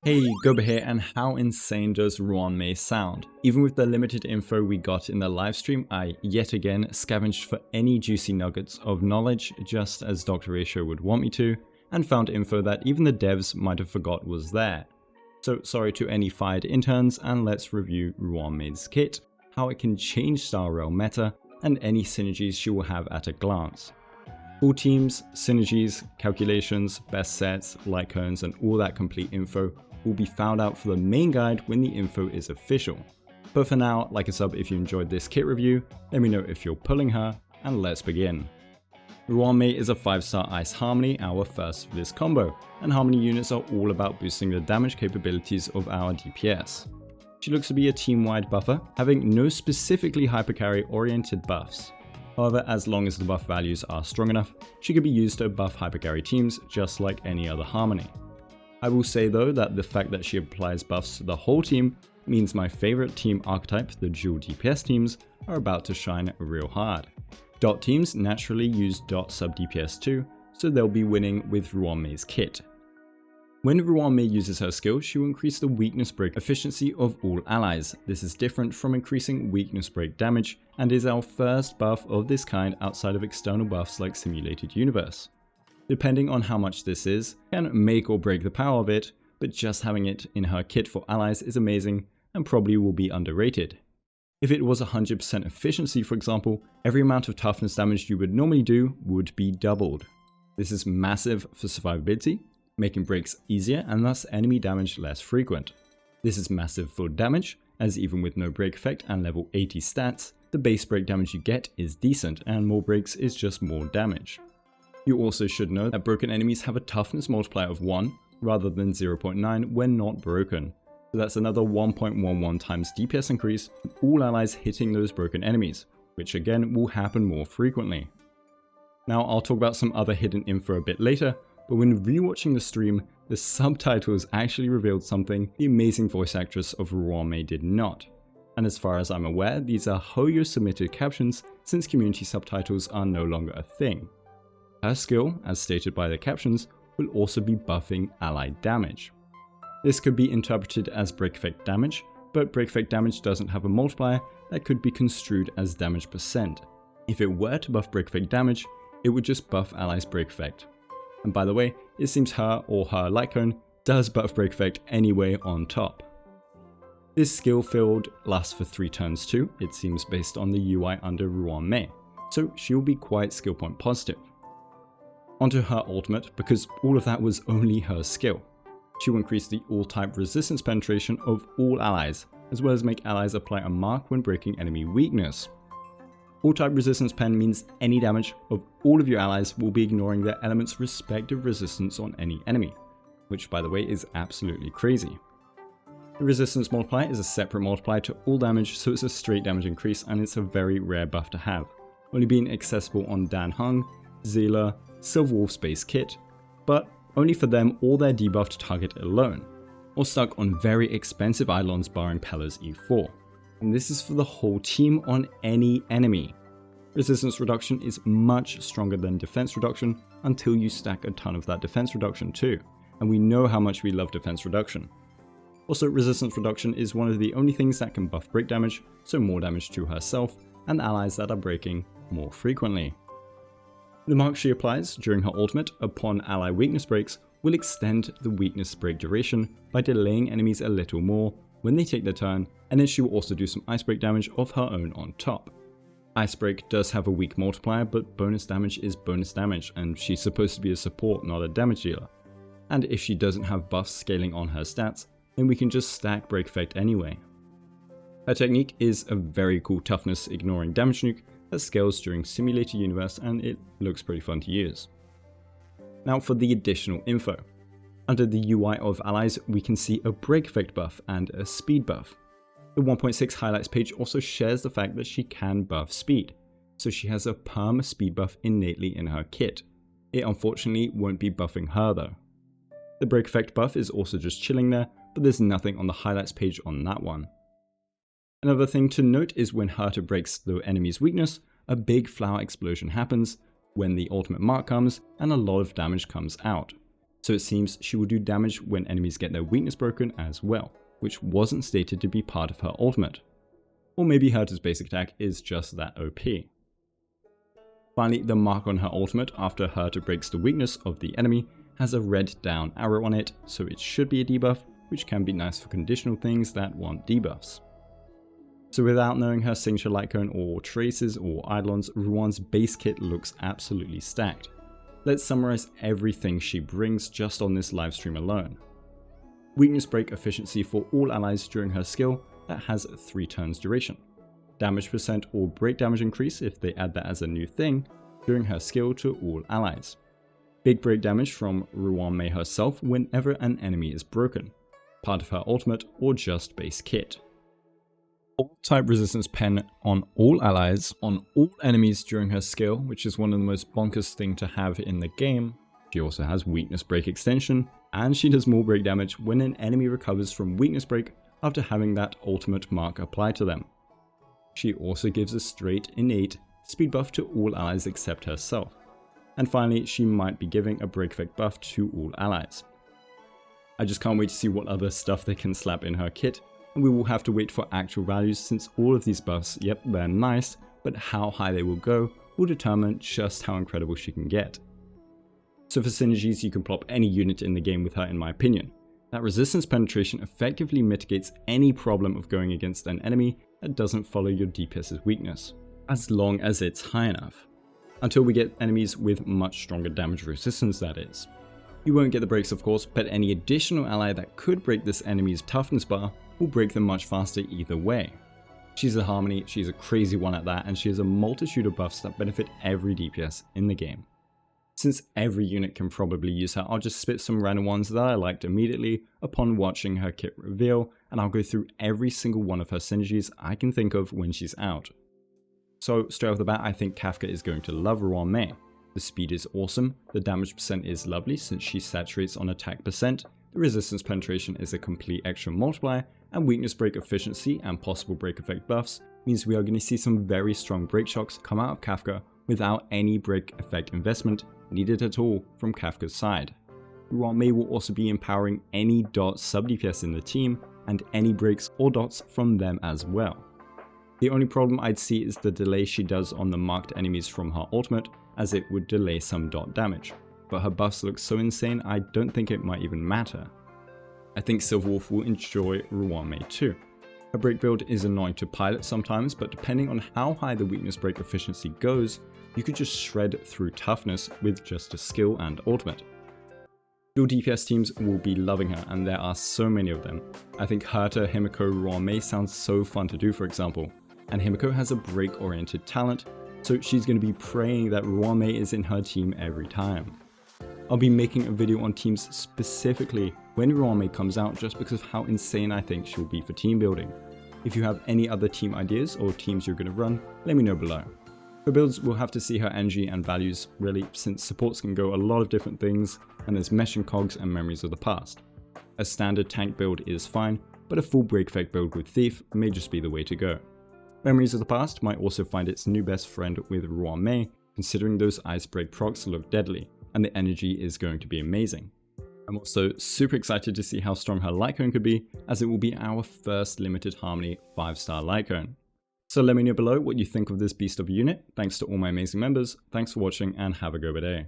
Hey, Guoba here, and how insane does Ruan Mei sound? Even with the limited info we got in the livestream, I yet again scavenged for any juicy nuggets of knowledge, just as Dr. Ratio would want me to, and found info that even the devs might have forgot was there. So sorry to any fired interns, and let's review Ruan Mei's kit, how it can change Star Rail meta, and any synergies she will have at a glance. Full teams, synergies, calculations, best sets, icons, and all that complete info will be found out for the main guide when the info is official. But for now, like a sub if you enjoyed this kit review, let me know if you're pulling her, and let's begin. Ruan Mei is a 5-star Ice Harmony, our first for this combo, and Harmony units are all about boosting the damage capabilities of our DPS. She looks to be a team-wide buffer, having no specifically hypercarry oriented buffs. However, as long as the buff values are strong enough, she could be used to buff hypercarry teams just like any other Harmony. I will say though that the fact that she applies buffs to the whole team means my favorite team archetype, the dual DPS teams, are about to shine real hard. Dot teams naturally use dot sub DPS too, so they'll be winning with Ruan Mei's kit. When Ruan Mei uses her skill, she will increase the weakness break efficiency of all allies. This is different from increasing weakness break damage, and is our first buff of this kind outside of external buffs like Simulated Universe. Depending on how much this is, can make or break the power of it, but just having it in her kit for allies is amazing and probably will be underrated. If it was 100% efficiency for example, every amount of toughness damage you would normally do would be doubled. This is massive for survivability, making breaks easier and thus enemy damage less frequent. This is massive for damage, as even with no break effect and level 80 stats, the base break damage you get is decent and more breaks is just more damage. You also should know that broken enemies have a toughness multiplier of 1 rather than 0.9 when not broken. So that's another 1.11 times DPS increase with all allies hitting those broken enemies, which again will happen more frequently. Now I'll talk about some other hidden info a bit later, but when rewatching the stream, the subtitles actually revealed something the amazing voice actress of Ruan Mei did not. And as far as I'm aware, these are Hoyo submitted captions since community subtitles are no longer a thing. Her skill, as stated by the captions, will also be buffing allied damage. This could be interpreted as break effect damage, but break effect damage doesn't have a multiplier that could be construed as damage percent. If it were to buff break effect damage, it would just buff allies break effect. And by the way, it seems her or her Lycone does buff break effect anyway on top. This skill field lasts for 3 turns too, it seems based on the UI under Ruan Mei, so she'll be quite skill point positive. Onto her ultimate, because all of that was only her skill. She will increase the all-type resistance penetration of all allies, as well as make allies apply a mark when breaking enemy weakness. All-type resistance pen means any damage of all of your allies will be ignoring their element's respective resistance on any enemy, which by the way is absolutely crazy. The resistance multiplier is a separate multiplier to all damage, so it's a straight damage increase and it's a very rare buff to have, only being accessible on Dan Hung, Zela, Silver Wolf's base kit, but only for them or their debuffed target alone, or stuck on very expensive Eidolons barring Pella's E4. And this is for the whole team on any enemy. Resistance reduction is much stronger than defense reduction until you stack a ton of that defense reduction too, and we know how much we love defense reduction. Also, resistance reduction is one of the only things that can buff break damage, so more damage to herself and allies that are breaking more frequently. The mark she applies during her ultimate upon ally weakness breaks will extend the weakness break duration by delaying enemies a little more when they take their turn, and then she will also do some ice break damage of her own on top. Ice break does have a weak multiplier, but bonus damage is bonus damage, and she's supposed to be a support, not a damage dealer. And if she doesn't have buffs scaling on her stats, then we can just stack break effect anyway. Her technique is a very cool toughness ignoring damage nuke that scales during Simulated Universe, and it looks pretty fun to use. Now for the additional info. Under the UI of allies, we can see a break effect buff and a speed buff. The 1.6 highlights page also shares the fact that she can buff speed, so she has a perm speed buff innately in her kit. It unfortunately won't be buffing her though. The break effect buff is also just chilling there, but there's nothing on the highlights page on that one. Another thing to note is when Herta breaks the enemy's weakness, a big flower explosion happens when the ultimate mark comes and a lot of damage comes out. So it seems she will do damage when enemies get their weakness broken as well, which wasn't stated to be part of her ultimate. Or maybe Herta's basic attack is just that OP. Finally, the mark on her ultimate after Herta breaks the weakness of the enemy has a red down arrow on it, so it should be a debuff, which can be nice for conditional things that want debuffs. So without knowing her signature light cone or traces or eidolons, Ruan's base kit looks absolutely stacked. Let's summarize everything she brings just on this livestream alone. Weakness break efficiency for all allies during her skill that has 3 turns duration. Damage percent or break damage increase if they add that as a new thing during her skill to all allies. Big break damage from Ruan Mei herself whenever an enemy is broken, part of her ultimate or just base kit. All type resistance pen on all allies, on all enemies during her skill, which is one of the most bonkers thing to have in the game. She also has weakness break extension, and she does more break damage when an enemy recovers from weakness break after having that ultimate mark applied to them. She also gives a straight innate speed buff to all allies except herself. And finally, she might be giving a break effect buff to all allies. I just can't wait to see what other stuff they can slap in her kit, and we will have to wait for actual values since all of these buffs, yep, they're nice, but how high they will go will determine just how incredible she can get. So for Synergies, you can plop any unit in the game with her in my opinion. That resistance penetration effectively mitigates any problem of going against an enemy that doesn't follow your DPS's weakness, as long as it's high enough. Until we get enemies with much stronger damage resistance, that is. You won't get the breaks of course, but any additional ally that could break this enemy's toughness bar will break them much faster either way. She's a Harmony, she's a crazy one at that, and she has a multitude of buffs that benefit every DPS in the game. Since every unit can probably use her, I'll just spit some random ones that I liked immediately upon watching her kit reveal, and I'll go through every single one of her synergies I can think of when she's out. So straight off the bat, I think Kafka is going to love Ruan Mei. The speed is awesome, the damage percent is lovely since she saturates on attack percent, the resistance penetration is a complete extra multiplier, and weakness break efficiency and possible break effect buffs means we are going to see some very strong break shocks come out of Kafka without any break effect investment needed at all from Kafka's side. Ruan Mei will also be empowering any dot sub DPS in the team and any breaks or dots from them as well. The only problem I'd see is the delay she does on the marked enemies from her ultimate, as it would delay some dot damage, but her buffs look so insane I don't think it might even matter. I think Silverwolf will enjoy Ruan Mei too. Her break build is annoying to pilot sometimes, but depending on how high the weakness break efficiency goes, you could just shred through toughness with just a skill and ultimate. Your DPS teams will be loving her, and there are so many of them. I think Herta, Himiko, Ruan Mei sounds so fun to do, for example, and Himiko has a break oriented talent, so she's going to be praying that Ruan Mei is in her team every time. I'll be making a video on teams specifically when Ruan Mei comes out just because of how insane I think she'll be for team building. If you have any other team ideas or teams you're going to run, let me know below. For builds, we'll have to see her energy and values really, since supports can go a lot of different things and there's mesh and cogs and memories of the past. A standard tank build is fine, but a full break effect build with Thief may just be the way to go. Memories of the past might also find its new best friend with Ruan Mei, considering those ice break procs look deadly, and the energy is going to be amazing. I'm also super excited to see how strong her light cone could be, as it will be our first limited Harmony 5-star light cone. So let me know below what you think of this beast of a unit. Thanks to all my amazing members, thanks for watching and have a Guoba day.